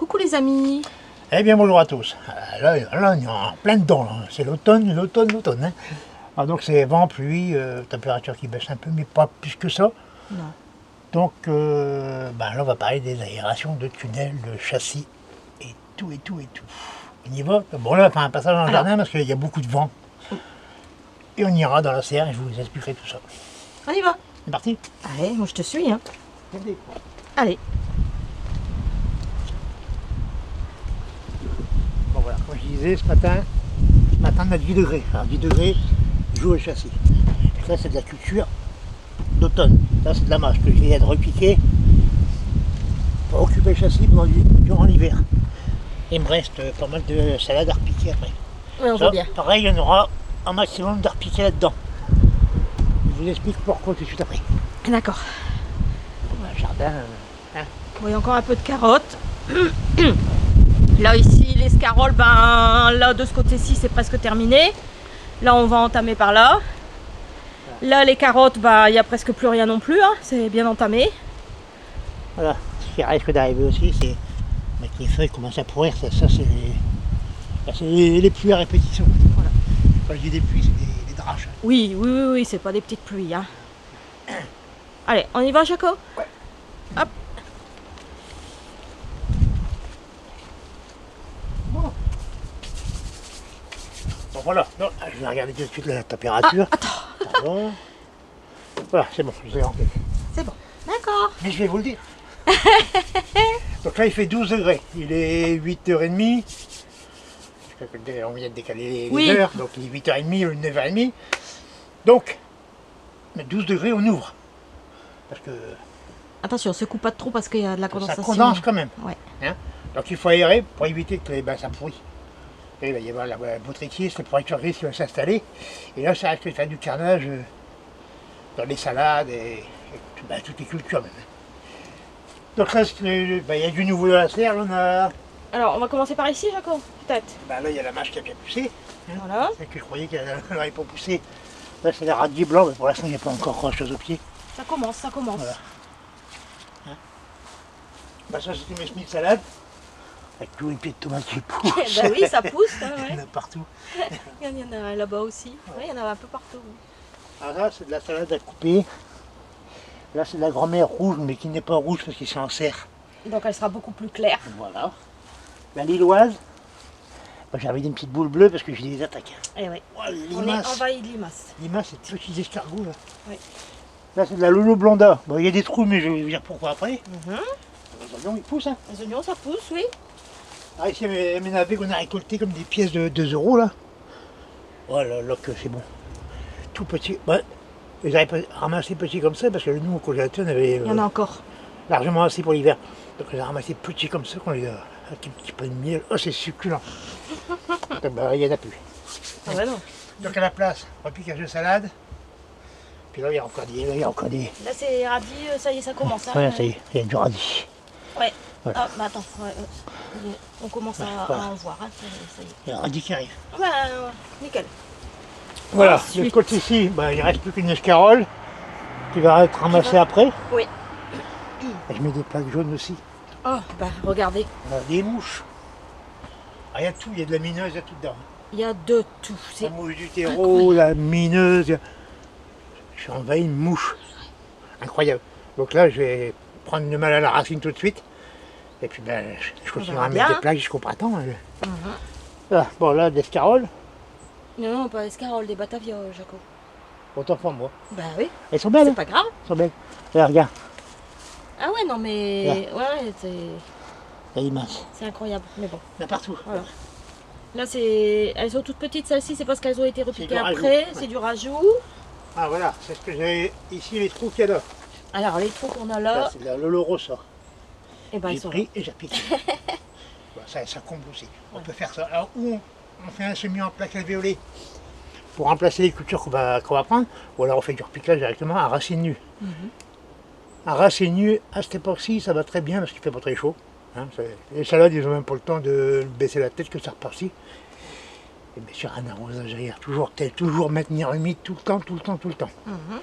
Coucou les amis. Eh bien bonjour à tous. Là on est en plein dedans, là. C'est l'automne, l'automne. Hein. Alors, donc c'est vent, pluie, température qui baisse un peu, mais pas plus que ça. Non. Donc là on va parler des aérations de tunnels, de châssis et tout. On y va. Bon là on va faire un passage dans le jardin parce qu'il y a beaucoup de vent. Et on ira dans la serre et je vous expliquerai tout ça. On y va. C'est parti? Allez, moi je te suis. Hein. Allez. Bon voilà, comme je disais ce matin on a 10 degrés. Alors 10 degrés, joue le châssis. Ça c'est de la culture d'automne. Ça c'est de la mâche que je viens de repiquer pour occuper le châssis durant l'hiver. Il me reste pas mal de salade à repiquer après. Oui, on Ça, voit bien. pareil, il y en aura un maximum de repiquer là-dedans. Je vous explique pourquoi tout de suite après. D'accord. Le jardin, Bon, il y a encore un peu de carottes. Là ici, les scaroles, ben là de ce côté-ci c'est presque terminé. Là on va entamer par là. Là les carottes, ben il n'y a presque plus rien non plus. Hein. C'est bien entamé. voilà. Ce qui risque d'arriver aussi, c'est que les feuilles commencent à pourrir. Ça c'est les pluies à répétition. Voilà. Quand je dis des pluies, c'est des draches. Oui, c'est pas des petites pluies. Hein. Allez, on y va, Jaco? Ouais. Hop. Bon voilà, non, je vais regarder tout de suite la température. Attends. Pardon. Voilà, c'est bon, je vous ai rempli. C'est bon. D'accord. Mais je vais vous le dire. Donc là il fait 12 degrés, il est 8h30. On vient de décaler les heures, donc il est 8h30 ou 9h30. Donc, 12 degrés on ouvre. Parce que Attention, se coupe pas trop parce qu'il y a de la condensation. ça condense quand même. Ouais. Hein, donc il faut aérer pour éviter que ça pourrit. Et il va y avoir la botrytis, le producteur gris qui va s'installer. Et là, ça risque de faire du carnage dans les salades et toutes les cultures même. Donc là, il y a du nouveau dans la serre. Là, on a... Alors, on va commencer par ici, Jaco, peut-être. là, il y a la mâche qui a bien poussé. Hein. Voilà. C'est que je croyais qu'elle n'aurait pas poussé. Là, c'est les radis blancs, mais pour l'instant, il n'y a pas encore grand-chose au pied. Ça commence. Voilà. Hein. Ça, c'était mes semis de salade. Avec tous les pieds de tomates qui poussent. Bah oui, ça pousse. Hein, Il y en ouais. a partout. Il y en a là-bas aussi. Ouais, il y en a un peu partout. Alors là, c'est de la salade à couper. Là, c'est de la grand-mère rouge, mais qui n'est pas rouge parce qu'il c'est en serre. Donc elle sera beaucoup plus claire. Voilà. La lilloise, j'avais une petite boule bleue parce que j'ai des attaques. Eh oui. Oh, On est limaces. envahi de limaces. Limaces, c'est des petits escargots là. Oui. Là, c'est de la lolo blonda. Bon, il y a des trous, mais je vais vous dire pourquoi après. Mhm. Les oignons, ils poussent. Hein. Les oignons, ça pousse, oui. Ah, ici, il y a mes navets qu'on a récoltés comme des pièces de 2 € là. Voilà, là, que c'est bon. Tout petit. Ouais. Ils avaient pas ramassé petit comme ça parce que nous, au congélateur, on avait Il y en a encore. largement assez pour l'hiver. Donc, on les a ramassés petits comme ça, qu'on les a avec un petit peu de miel. Oh, c'est succulent. Donc, il n'y en a plus. Ah bah non. Donc, à la place, repiquage de salade. Puis là, il y a encore des. Là, c'est radis, ça y est, ça commence. Hein. Voilà, ça y est, il y a du radis. Ouais. Voilà. Ah, bah attends, on commence à en voir. Hein. Ça y est. Il y a un radis qui arrive. Ah bah, nickel. Voilà, de Ensuite. ce côté-ci, il ne reste plus qu'une escarole qui va être ramassée après. Oui. Et je mets des plaques jaunes aussi. Oh, bah regardez, On a des mouches. Ah, il y a tout, il y a de la mineuse, il y a tout dedans. il y a de tout. C'est La mouche du terreau, la mineuse. Je suis envahi de mouches. Incroyable. Donc là, je vais prendre une malle à la racine tout de suite. Et puis je continuerai à mettre bien. des plaques jusqu'au printemps. Hein. Mhm. Voilà. Bon, là, des scaroles, Non, pas escarole, des Batavia, Jaco. autant pour moi. Bah oui, Elles sont belles. c'est Hein. pas grave. Elles sont belles. Là, regarde, Ah ouais, non mais... Ouais, la limace. c'est incroyable, mais bon. Il y en a partout. Voilà. Là, c'est... Elles sont toutes petites, celles-ci, c'est parce qu'elles ont été repiquées du rajout, après, ouais. c'est du rajout. Ah voilà, c'est ce que j'ai ici, les trous qu'il y a là. Alors, les trous qu'on a Là, là, c'est de la Lolo Rossa. et ben ils J'ai sont pris et j'ai piqué. Bon, ça comble aussi. On peut faire ça. Alors, ou on fait un semis en plaque alvéolée pour remplacer les cultures qu'on va prendre, ou alors on fait du repiquage directement à racines nues. À racines nues, à cette époque-ci, ça va très bien parce qu'il fait pas très chaud. Hein, les salades, ils ont même pas le temps de baisser la tête que ça repartit. Et bien sûr, un arrosage arrière, toujours maintenir humide tout le temps. Mhm.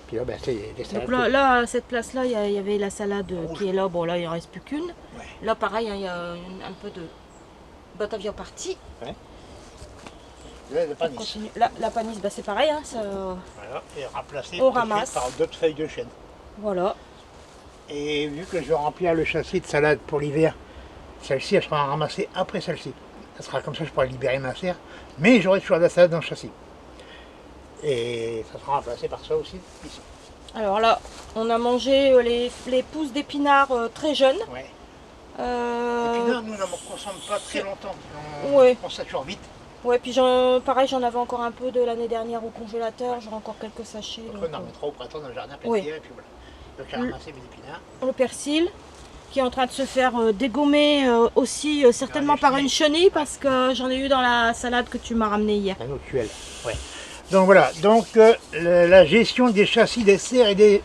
Puis là, ben, c'est des salades. Donc là, à cette place-là, il y avait la salade qui est là. Bon, là, il en reste plus qu'une. Ouais. Là, pareil, hein, il y a un peu de Batavia partie. Ouais. Là, le On panis. continue. Là, la panisse, bah, c'est pareil. Hein, ça... Voilà, et remplacé On tout de suite ramasse. par d'autres feuilles de chêne. Voilà. Et vu que je vais remplir le châssis de salade pour l'hiver, celle-ci, elle sera ramassée après celle-ci. Ça sera comme ça, je pourrai libérer ma serre. Mais j'aurai toujours de la salade dans le châssis. Et ça sera remplacé par ça aussi, ici. Alors là, on a mangé les pousses d'épinards très jeunes. Ouais. Euh, Et puis là, nous, on ne consomme pas très longtemps. Ouais. On sature vite. Ouais, puis pareil, j'en avais encore un peu de l'année dernière au congélateur. J'aurai encore quelques sachets. Donc, donc, on en remettra au printemps dans le jardin plein oui. de terre, et puis voilà. Donc j'ai ramassé mes épinards. le persil qui est en train de se faire dégommer aussi certainement les par chenilles. une chenille parce que j'en ai eu dans la salade que tu m'as ramené hier. Un autre tuelle. Ouais. Donc voilà, donc la gestion des châssis, des serres et des...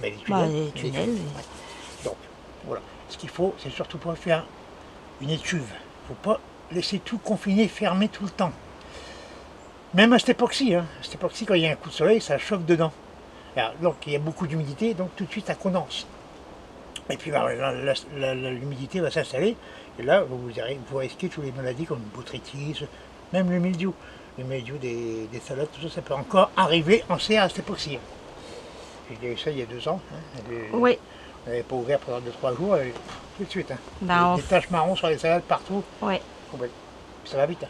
Ben, les tunnels. Bah, les tunnels, oui. Ouais. Donc voilà, ce qu'il faut, c'est surtout pas faire une étuve. Il ne faut pas laisser tout confiné, fermé tout le temps. Même à cette époque-ci, quand il y a un coup de soleil, ça chauffe dedans. Alors, donc il y a beaucoup d'humidité, donc tout de suite ça condense. Et puis ben, l'humidité va s'installer, et là vous risquez toutes les maladies comme le botrytis, même le mildiou. Le mildiou des salades, tout ça, ça peut encore arriver en serre à cette époque-ci. J'ai eu ça il y a 2 ans. Oui. On n'avait pas ouvert pendant 2-3 jours, et tout de suite. Ben, des taches marron sur les salades partout. Ouais. Ça va vite.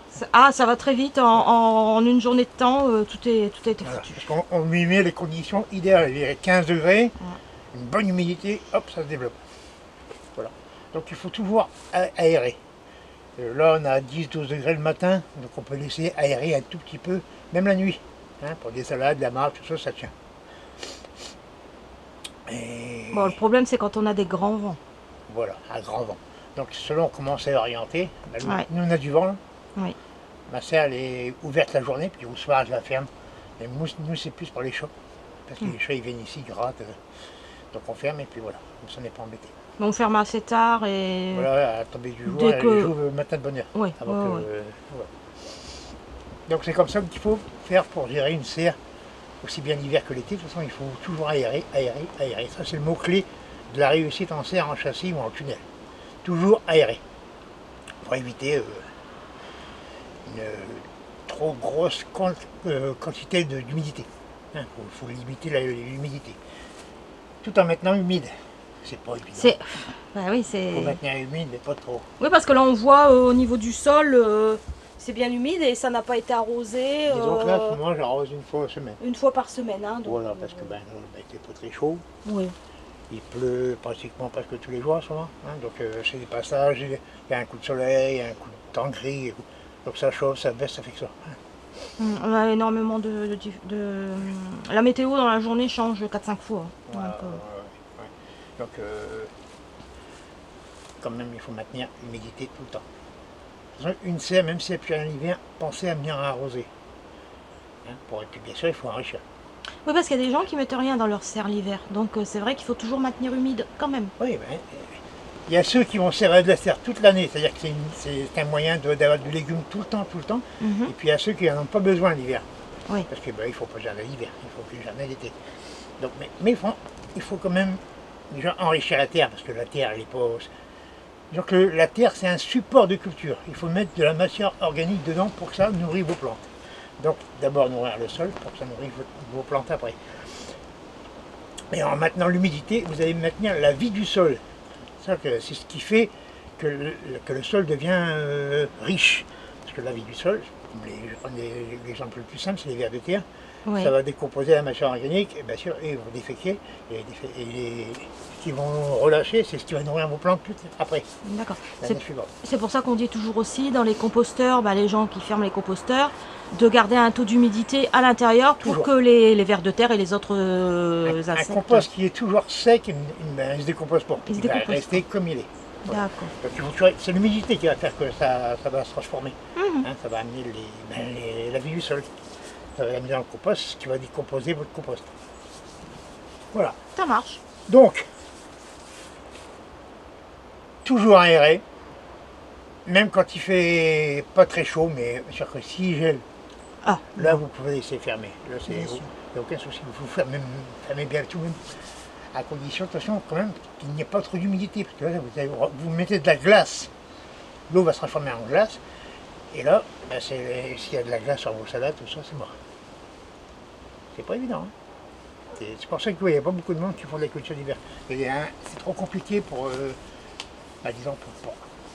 Ça va très vite. En une journée de temps, tout est été Voilà. foutu. Parce qu'on lui met les conditions idéales. Il y a 15 degrés, une bonne humidité, hop, ça se développe. Voilà. Donc il faut toujours aérer. Là, on a 10-12 degrés le matin, donc on peut laisser aérer un tout petit peu, même la nuit. Pour des salades, la marche, tout ça, ça tient. Et Bon, le problème, c'est quand on a des grands vents. voilà, à grand vent. Donc selon comment c'est orienté, nous on a du vent là. Oui. Ma serre elle est ouverte la journée, puis au soir je la ferme. Et nous c'est plus pour les chats. Parce que les chats ils viennent ici, ils grattent. Donc on ferme et puis voilà, on s'en est pas embêté. Mais on ferme assez tard et... Voilà, à la tombée du jour, Dès elle que- joue le matin de bonne heure. Oui, Avant que, ouais. voilà. Donc c'est comme ça qu'il faut faire pour gérer une serre, aussi bien l'hiver que l'été. De toute façon, il faut toujours aérer. Ça c'est le mot-clé de la réussite en serre, en châssis ou en tunnel. Toujours aérer. Pour éviter une trop grosse quantité d'humidité. Il faut limiter l'humidité. Tout en maintenant humide. C'est pas évident. Bah oui, Il c'est... faut maintenir humide, mais pas trop. Oui, parce que là, on voit au niveau du sol, c'est bien humide et ça n'a pas été arrosé Disons que là, en ce moment, j'arrose une fois par semaine. une fois par semaine. Hein, donc, Voilà, parce que il fait pas très chaud. oui. Il pleut pratiquement presque tous les jours en ce moment. Donc c'est des passages, il y a un coup de soleil, il y a un coup de temps gris. Donc ça chauffe, ça baisse, ça fait que ça. On a énormément La météo dans la journée change 4-5 fois. Ouais, Donc, ouais. Donc quand même, il faut maintenir l'humidité tout le temps. De toute façon, une serre, même si elle pue en hiver, pensez à bien arroser. Et puis bien sûr, il faut enrichir. Oui, parce qu'il y a des gens qui mettent rien dans leur serre l'hiver. Donc c'est vrai qu'il faut toujours maintenir humide quand même. Oui, ben, il y a ceux qui vont serrer de la serre toute l'année, c'est-à-dire que c'est un moyen d'avoir du légume tout le temps. Mhm. Et puis il y a ceux qui n'en ont pas besoin l'hiver. Oui. Parce qu'il ne faut pas jamais l'hiver, il ne faut plus jamais l'été. Donc, mais il faut quand même déjà enrichir la terre, parce que la terre, elle est pas... Donc la terre, c'est un support de culture. Il faut mettre de la matière organique dedans pour que ça nourrit vos plantes. Donc d'abord nourrir le sol pour que ça nourrit vos plantes après. Et en maintenant l'humidité, vous allez maintenir la vie du sol. C'est ce qui fait que le sol devient riche. Parce que la vie du sol, je vais prendre l'exemple le plus simple, c'est les vers de terre. Oui. Ça va décomposer la matière organique, et bien sûr, ils vont déféquer. Et ce qu'ils vont relâcher, c'est ce qui va nourrir vos plantes tout après, D'accord. l'année suivante. C'est pour ça qu'on dit toujours aussi dans les composteurs, les gens qui ferment les composteurs, de garder un taux d'humidité à l'intérieur pour Toujours. que les vers de terre et les autres Un insectes... compost qui est toujours sec, il ne se décompose pas. Il se va décompose rester comme il est. Voilà. D'accord. Donc, c'est l'humidité qui va faire que ça va se transformer. Mhm. Ça va amener la vie du sol. Ça va l'amener dans le compost, ce qui va décomposer votre compost. Voilà. Ça marche. Donc, toujours aéré, même quand il fait pas très chaud, mais sûr que s'il gèle, Ah, là vous pouvez laisser fermer. Là, Bien sûr. n'y a aucun souci. Il faut fermer bien tout, même, à condition, attention, quand même, qu'il n'y ait pas trop d'humidité. Parce que là, vous mettez de la glace, l'eau va se transformer en glace, et là, ben, s'il y a de la glace sur vos salades, tout ça, c'est mort. C'est pas évident. Hein. C'est pour ça qu'il n'y a pas beaucoup de monde qui font de la culture d'hiver. C'est trop compliqué pour, disons,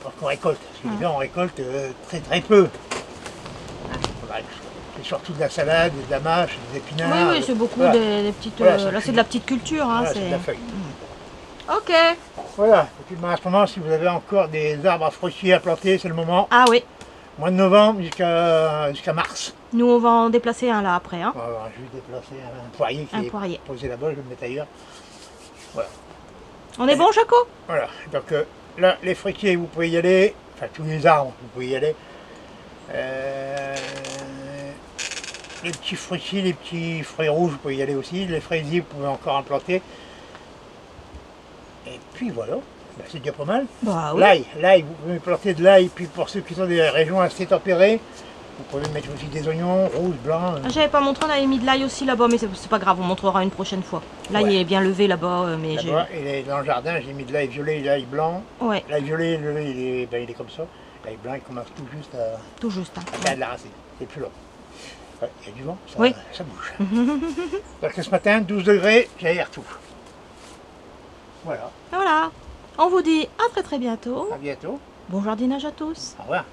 pour qu'on récolte. Parce que l'hiver, on récolte très très peu. Hein, c'est surtout de la salade, de la mâche, des épinards. Oui, oui, c'est beaucoup voilà. des petites. Voilà, là, c'est de la petite culture. Hein, voilà, c'est de la feuille. Ok. Voilà. Et puis, ben, à ce moment, si vous avez encore des arbres fruitiers à planter, c'est le moment. Ah oui. Mois de novembre jusqu'à mars. Nous, on va en déplacer un là après. Hein. On va juste déplacer un poirier qui est posé là-bas, je vais le mettre ailleurs. Voilà. On est bon, Jaco? Voilà. Donc là, les fruitiers, vous pouvez y aller. Enfin, tous les arbres, vous pouvez y aller. Les petits fruitiers, les petits fruits rouges, vous pouvez y aller aussi. Les fraisiers, vous pouvez encore en planter. Et puis voilà. Ben, c'est déjà pas mal. Bah, oui. L'ail, vous pouvez planter de l'ail. Puis pour ceux qui sont des régions assez tempérées, vous pouvez mettre aussi des oignons rouges, blancs. Ah, j'avais pas montré, on avait mis de l'ail aussi là-bas, mais c'est pas grave, on montrera une prochaine fois. L'ail est bien levé là-bas, mais j'ai. Et dans le jardin, j'ai mis de l'ail violet et de l'ail blanc. Ouais. L'ail violet, il est comme ça. L'ail blanc, il commence tout juste à. Tout juste. Hein. À faire de la racine. C'est plus long. Ouais, il y a du vent, ça bouge. Donc ce matin, 12 degrés, j'aère tout. Voilà. Voilà. On vous dit à très très bientôt. À bientôt. Bon jardinage à tous. Au revoir.